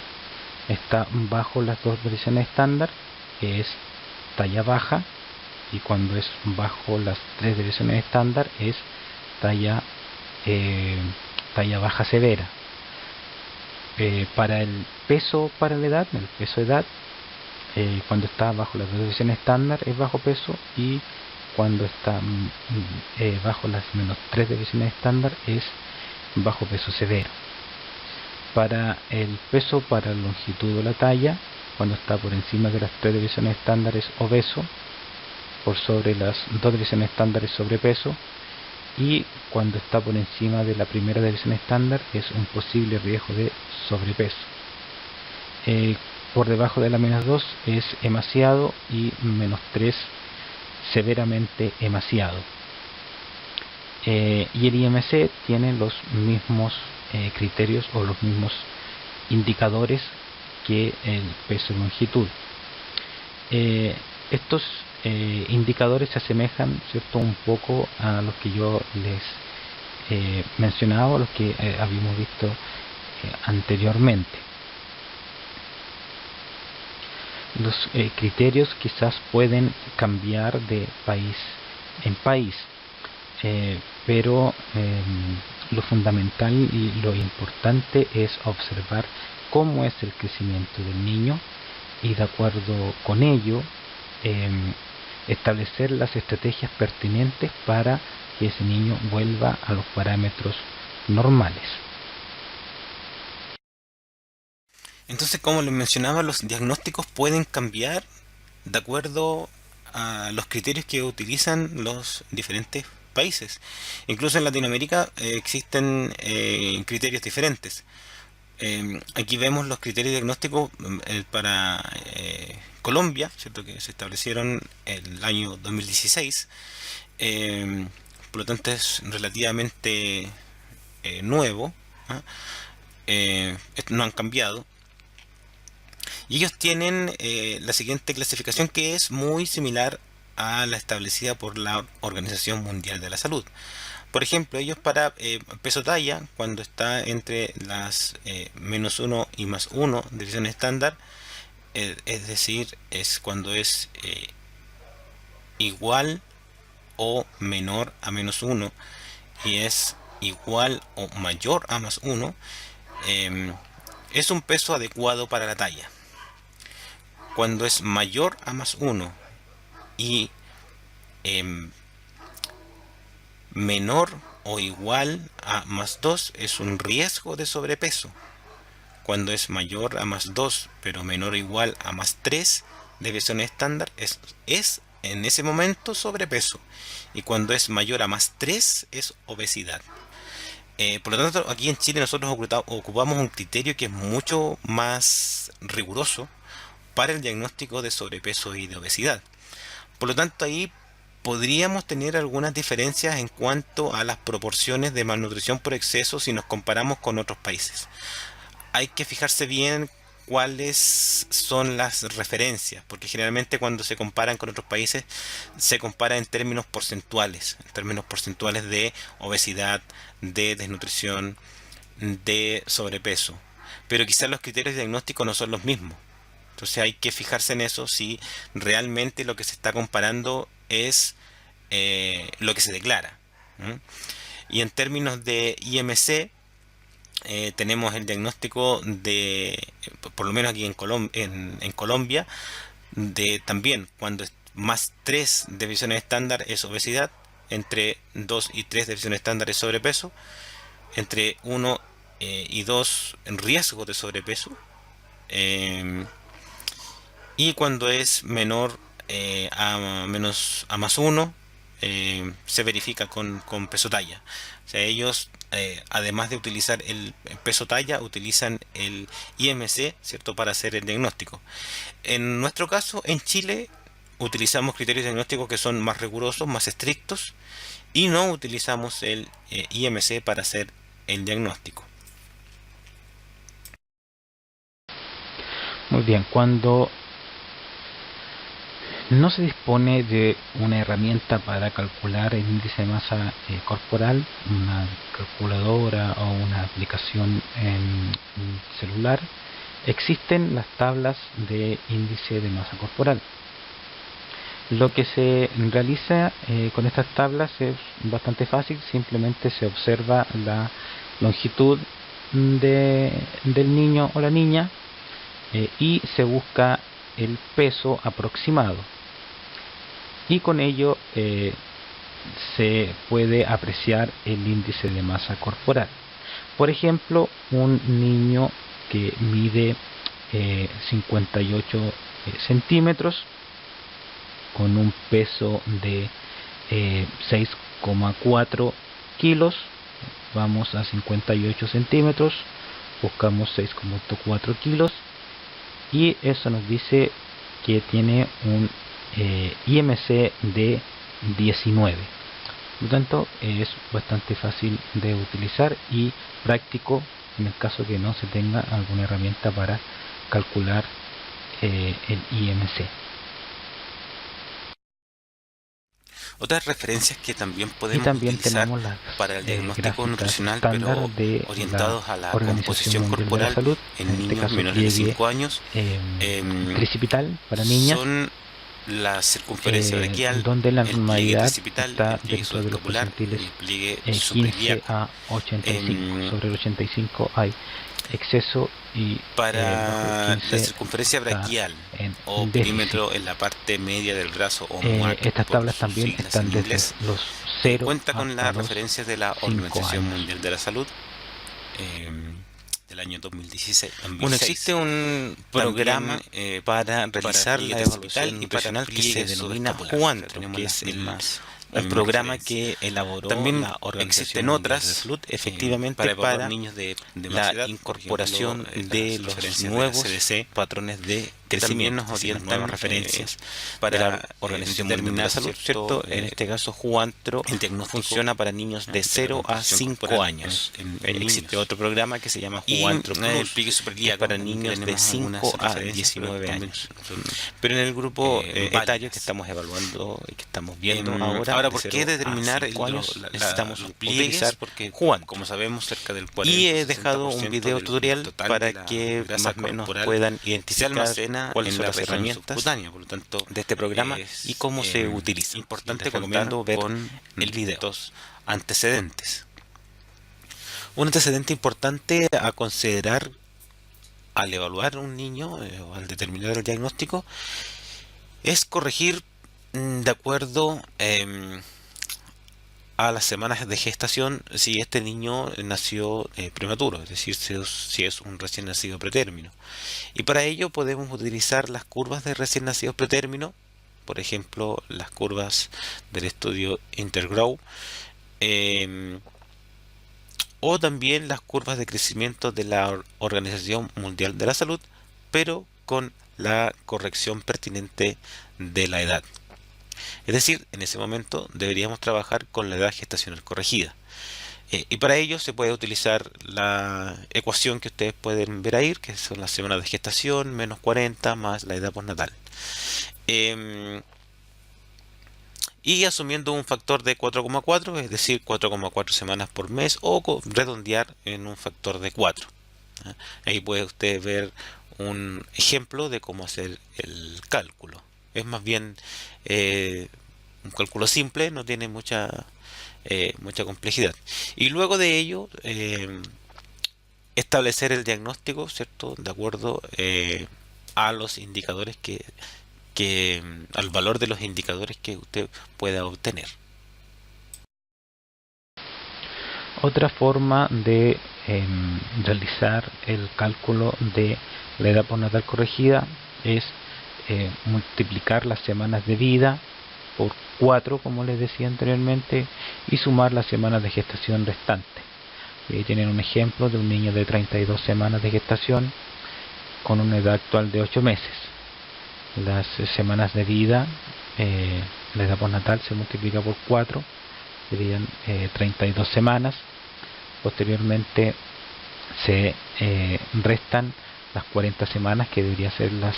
está bajo las dos variaciones estándar, es talla baja, y cuando es bajo las tres variaciones estándar es talla baja severa. Para el peso para la edad, el peso edad, cuando está bajo las variaciones estándar es bajo peso, y cuando está bajo las menos tres variaciones estándar es bajo peso severo. Para el peso para la longitud o la talla, cuando está por encima de las tres divisiones estándar es obeso, por sobre las dos divisiones estándar es sobrepeso, y cuando está por encima de la primera división estándar es un posible riesgo de sobrepeso. Por debajo de la menos 2 es emaciado, y menos 3 severamente emaciado. Y el IMC tiene los mismos criterios o los mismos indicadores que el peso y longitud. Estos indicadores se asemejan, ¿cierto?, un poco a los que yo les mencionaba, a los que habíamos visto anteriormente. Los criterios quizás pueden cambiar de país en país, pero lo fundamental y lo importante es observar cómo es el crecimiento del niño, y de acuerdo con ello establecer las estrategias pertinentes para que ese niño vuelva a los parámetros normales. Entonces, como les mencionaba, los diagnósticos pueden cambiar de acuerdo a los criterios que utilizan los diferentes países. Incluso en Latinoamérica existen criterios diferentes. Aquí vemos los criterios diagnósticos para Colombia, ¿cierto?, que se establecieron el año 2016. Por lo tanto es relativamente nuevo, ¿eh? No han cambiado. Y ellos tienen la siguiente clasificación, que es muy similar a la establecida por la Organización Mundial de la Salud. Por ejemplo, ellos para peso talla, cuando está entre las menos 1 y más 1 división estándar, es decir, es cuando es igual o menor a menos 1 y es igual o mayor a más 1, es un peso adecuado para la talla. Cuando es mayor a más 1 y menor o igual a más 2 es un riesgo de sobrepeso. Cuando es mayor a más 2 pero menor o igual a más 3 deviación estándar es en ese momento sobrepeso. Y cuando es mayor a más 3 es obesidad. Por lo tanto, aquí en Chile nosotros ocupamos un criterio que es mucho más riguroso para el diagnóstico de sobrepeso y de obesidad. Por lo tanto, ahí podríamos tener algunas diferencias en cuanto a las proporciones de malnutrición por exceso si nos comparamos con otros países. Hay que fijarse bien cuáles son las referencias, porque generalmente cuando se comparan con otros países se compara en términos porcentuales de obesidad, de desnutrición, de sobrepeso, pero quizás los criterios diagnósticos no son los mismos. Entonces hay que fijarse en eso, si realmente lo que se está comparando es lo que se declara. Y en términos de IMC, tenemos el diagnóstico de, por lo menos aquí en Colombia, de también cuando es más 3 divisiones estándar es obesidad, entre 2 y 3 divisiones estándar es sobrepeso, entre 1 y 2 en riesgo de sobrepeso, y cuando es menor a más 1 se verifica con peso talla. O sea, ellos además de utilizar el peso talla utilizan el IMC, ¿cierto?, para hacer el diagnóstico. En nuestro caso, en Chile, utilizamos criterios diagnósticos que son más rigurosos, más estrictos, y no utilizamos el IMC para hacer el diagnóstico. Muy bien, cuando no se dispone de una herramienta para calcular el índice de masa corporal, una calculadora o una aplicación en celular, existen las tablas de índice de masa corporal. Lo que se realiza con estas tablas es bastante fácil, simplemente se observa la longitud del niño o la niña y se busca el peso aproximado, y con ello se puede apreciar el índice de masa corporal. Por ejemplo, un niño que mide 58 centímetros con un peso de 6,4 kilos, vamos a 58 centímetros, buscamos 6,4 kilos y eso nos dice que tiene un IMC de 19. Por lo tanto, es bastante fácil de utilizar y práctico en el caso que no se tenga alguna herramienta para calcular el IMC. Otras referencias que también podemos utilizar para el diagnóstico nutricional, pero orientados a la composición corporal en niños menores de 5 años, tricipital para niñas, son la circunferencia braquial, donde la el pliegue normalidad tricipital, está el pliegue dentro de los subescapular, percentiles el pliegue 15 suprailíaco. a 85. Sobre el 85 hay exceso y para la circunferencia braquial o perímetro en la parte media del brazo o MUAC, estas tablas también están desde los 0 cuenta con las referencias de la Organización años. Mundial de la Salud del año 2016. Bueno, existe un programa para realizar la evaluación nutricional que se denomina Juantro, que es el programa que elaboró también la Organización Mundial de la Salud, efectivamente para niños de la incorporación de los nuevos patrones de crecimiento, nos orientan nuevas referencias para la Organización Mundial de la Salud, ¿cierto? En este caso, Juantro funciona para niños de 0 a 5 años. Existe otro programa que se llama Juantro Plus, que es para niños de 5 a 19 años. Pero en el grupo etario que estamos evaluando y que estamos viendo ahora, ¿por qué determinar necesitamos utilizar Juantro? Como sabemos, cerca del 40%. Y he dejado un video tutorial para que más o menos puedan identificar cuáles son las herramientas por lo tanto, de este programa y cómo se utiliza. Importante, recomiendo ver con el video. Antecedentes. Un antecedente importante a considerar al evaluar un niño o al determinar el diagnóstico es corregir de acuerdo a las semanas de gestación si este niño nació prematuro, es decir, si es un recién nacido pretérmino. Y para ello podemos utilizar las curvas de recién nacidos pretérmino, por ejemplo, las curvas del estudio Intergrow, o también las curvas de crecimiento de la Organización Mundial de la Salud, pero con la corrección pertinente de la edad. Es decir, en ese momento deberíamos trabajar con la edad gestacional corregida. Y para ello se puede utilizar la ecuación que ustedes pueden ver ahí, que son las semanas de gestación menos 40 más la edad postnatal. Y asumiendo un factor de 4,4, es decir, 4,4 semanas por mes, o redondear en un factor de 4. Ahí puede usted ver un ejemplo de cómo hacer el cálculo. Es más bien un cálculo simple, no tiene mucha complejidad. Y luego de ello, establecer el diagnóstico, ¿cierto? De acuerdo a los indicadores al valor de los indicadores que usted pueda obtener. Otra forma de realizar el cálculo de la edad postnatal corregida es multiplicar las semanas de vida por 4, como les decía anteriormente, y sumar las semanas de gestación restantes. Ahí tienen un ejemplo de un niño de 32 semanas de gestación con una edad actual de 8 meses. Las semanas de vida la edad postnatal se multiplica por 4, serían 32 semanas. Posteriormente se restan las 40 semanas, que deberían ser las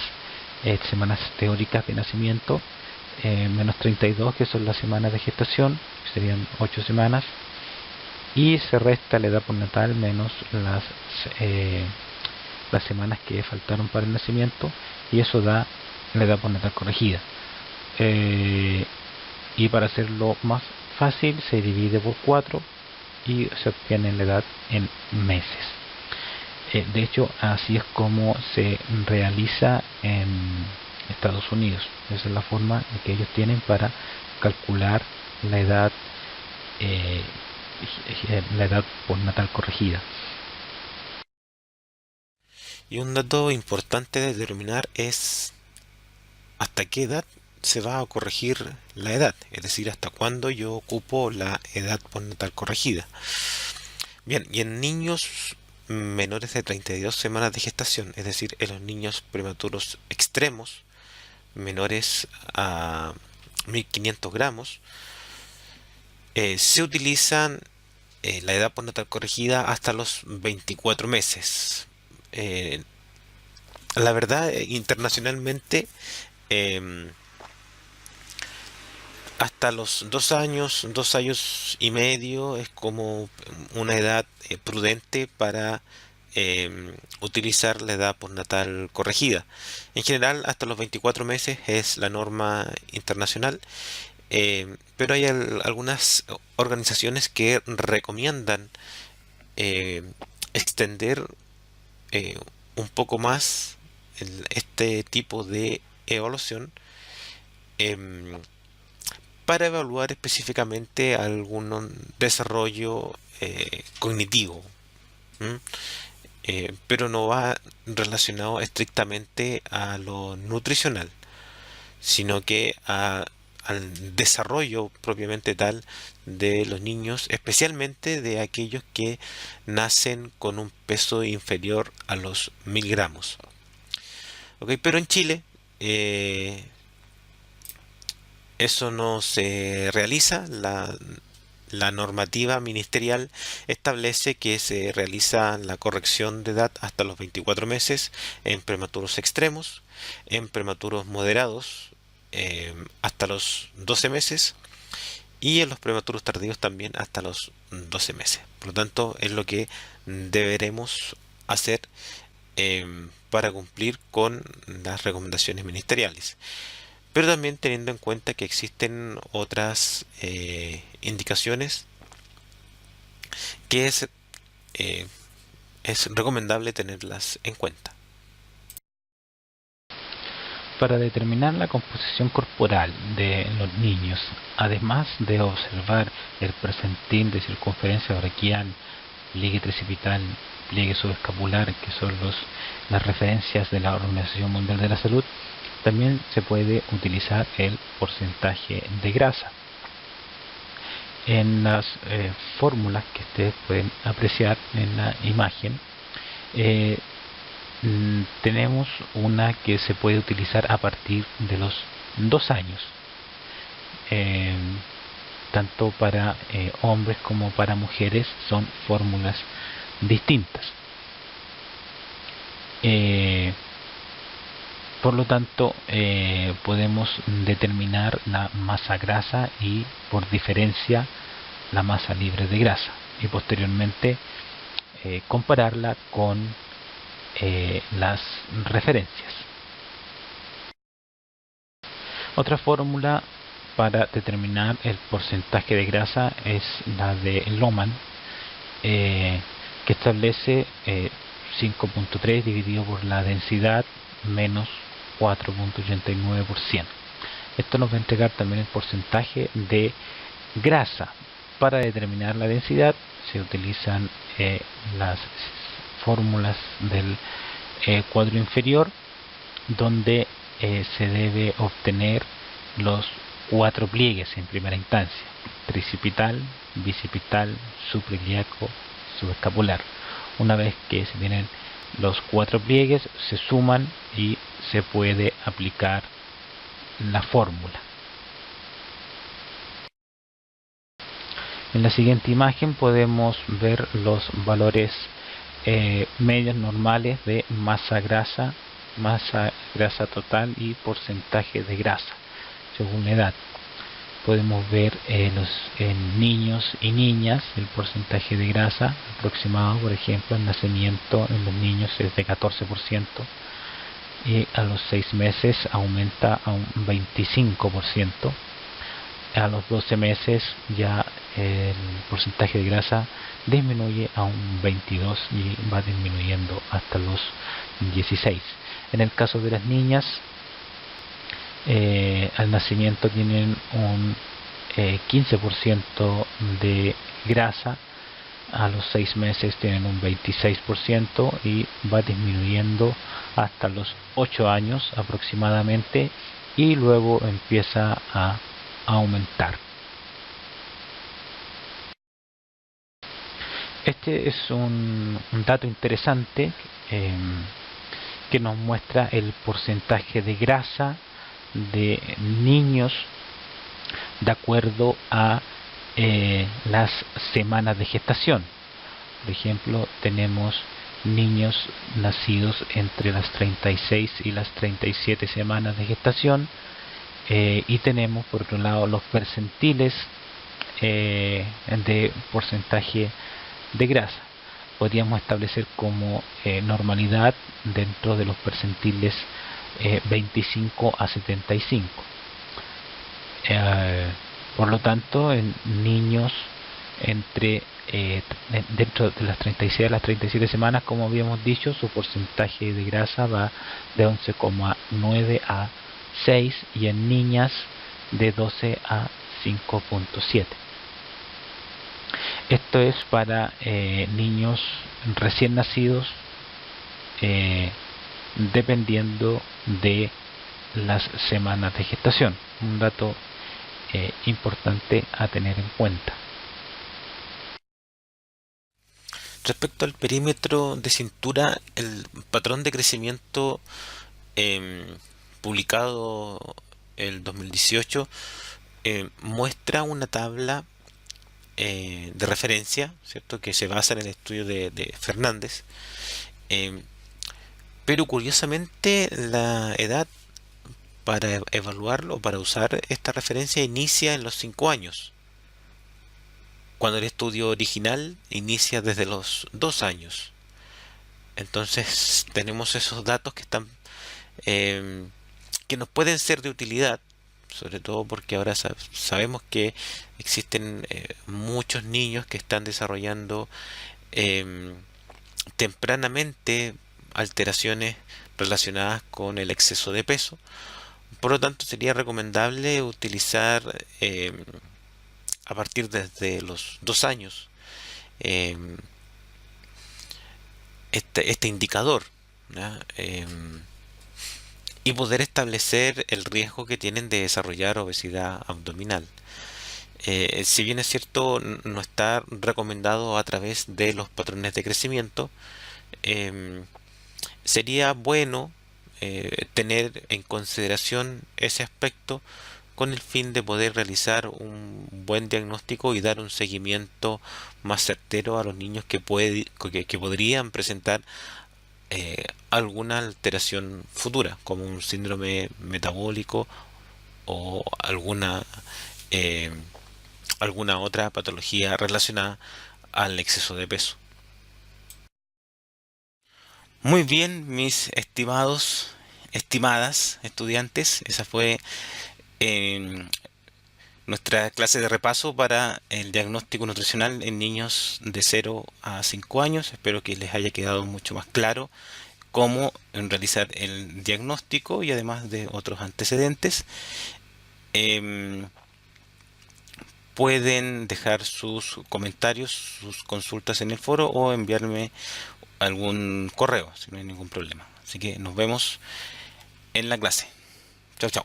semanas teóricas de nacimiento, menos 32, que son las semanas de gestación, que serían 8 semanas, y se resta la edad postnatal menos las semanas que faltaron para el nacimiento, y eso da la edad postnatal corregida. Y para hacerlo más fácil, se divide por 4 y se obtiene la edad en meses. De hecho, así es como se realiza en Estados Unidos. Esa es la forma que ellos tienen para calcular la edad postnatal corregida. Y un dato importante de determinar es hasta qué edad se va a corregir la edad, es decir, hasta cuándo yo ocupo la edad postnatal corregida. Bien, y en niños menores de 32 semanas de gestación, es decir, en los niños prematuros extremos, menores a 1500 gramos, se utilizan la edad postnatal corregida hasta los 24 meses. La verdad, internacionalmente, eh, hasta los 2 años y medio es como una edad prudente para utilizar la edad postnatal corregida. En general, hasta los 24 meses es la norma internacional, pero hay algunas organizaciones que recomiendan eh, extender eh, un poco más este tipo de evaluación, em, para evaluar específicamente algún desarrollo cognitivo. ¿M? Pero no va relacionado estrictamente a lo nutricional, sino que al desarrollo propiamente tal de los niños, especialmente de aquellos que nacen con un peso inferior a los 1000 gramos. ¿Ok? Pero en Chile eso no se realiza. La normativa ministerial establece que se realiza la corrección de edad hasta los 24 meses en prematuros extremos, en prematuros moderados hasta los 12 meses y en los prematuros tardíos también hasta los 12 meses. Por lo tanto, es lo que deberemos hacer para cumplir con las recomendaciones ministeriales, pero también teniendo en cuenta que existen otras indicaciones que eh, es recomendable tenerlas en cuenta. Para determinar la composición corporal de los niños, además de observar el percentil de circunferencia braquial, pliegue tricipital, pliegue subescapular, que son las referencias de la Organización Mundial de la Salud, también se puede utilizar el porcentaje de grasa. En las fórmulas que ustedes pueden apreciar en la imagen, tenemos una que se puede utilizar a partir de los 2 años, tanto para hombres como para mujeres. Son fórmulas distintas. Por lo tanto, podemos determinar la masa grasa y, por diferencia, la masa libre de grasa, y posteriormente compararla con las referencias. Otra fórmula para determinar el porcentaje de grasa es la de Lohmann, que establece 5.3 dividido por la densidad menos 4.89%. Esto nos va a entregar también el porcentaje de grasa. Para determinar la densidad se utilizan las fórmulas del cuadro inferior, donde se debe obtener los 4 pliegues en primera instancia: tricipital, bicipital, suprailíaco, subescapular. Una vez que se tienen los 4 pliegues, se suman y se puede aplicar la fórmula. En la siguiente imagen podemos ver los valores medios normales de masa grasa total y porcentaje de grasa según la edad. Podemos ver en niños y niñas el porcentaje de grasa aproximado. Por ejemplo, el nacimiento en los niños es de 14% y a los 6 meses aumenta a un 25%. A los 12 meses ya el porcentaje de grasa disminuye a un 22% y va disminuyendo hasta los 16. En el caso de las niñas, al nacimiento tienen un 15% de grasa, a los 6 meses tienen un 26% y va disminuyendo hasta los 8 años aproximadamente, y luego empieza a aumentar. Este es un dato interesante que nos muestra el porcentaje de grasa de niños de acuerdo a las semanas de gestación. Por ejemplo, tenemos niños nacidos entre las 36 y las 37 semanas de gestación, y tenemos por otro lado los percentiles de porcentaje de grasa. Podríamos establecer como normalidad dentro de los percentiles 25 a 75. Por lo tanto, en niños dentro de las 36 a las 37 semanas, como habíamos dicho, su porcentaje de grasa va de 11,9 a 6, y en niñas de 12 a 5,7. Esto es para niños recién nacidos, dependiendo de las semanas de gestación. Un dato importante a tener en cuenta. Respecto al perímetro de cintura, el patrón de crecimiento publicado el 2018 muestra una tabla de referencia, ¿cierto?, que se basa en el estudio de Fernández, pero curiosamente la edad para evaluarlo, para usar esta referencia, inicia en los 5 años, cuando el estudio original inicia desde los 2 años. Entonces tenemos esos datos que están que nos pueden ser de utilidad, sobre todo porque ahora sabemos que existen muchos niños que están desarrollando tempranamente alteraciones relacionadas con el exceso de peso. Por lo tanto, sería recomendable utilizar a partir desde los 2 años este indicador, ¿ya? Y poder establecer el riesgo que tienen de desarrollar obesidad abdominal. Si bien es cierto, no está recomendado a través de los patrones de crecimiento, sería bueno tener en consideración ese aspecto con el fin de poder realizar un buen diagnóstico y dar un seguimiento más certero a los niños que podrían presentar alguna alteración futura, como un síndrome metabólico o alguna otra patología relacionada al exceso de peso. Muy bien, mis estimadas estudiantes, esa fue nuestra clase de repaso para el diagnóstico nutricional en niños de 0 a 5 años. Espero que les haya quedado mucho más claro cómo realizar el diagnóstico y además de otros antecedentes. Pueden dejar sus comentarios, sus consultas en el foro o enviarme algún correo si no hay ningún problema. Así que nos vemos en la clase. Chao, chao.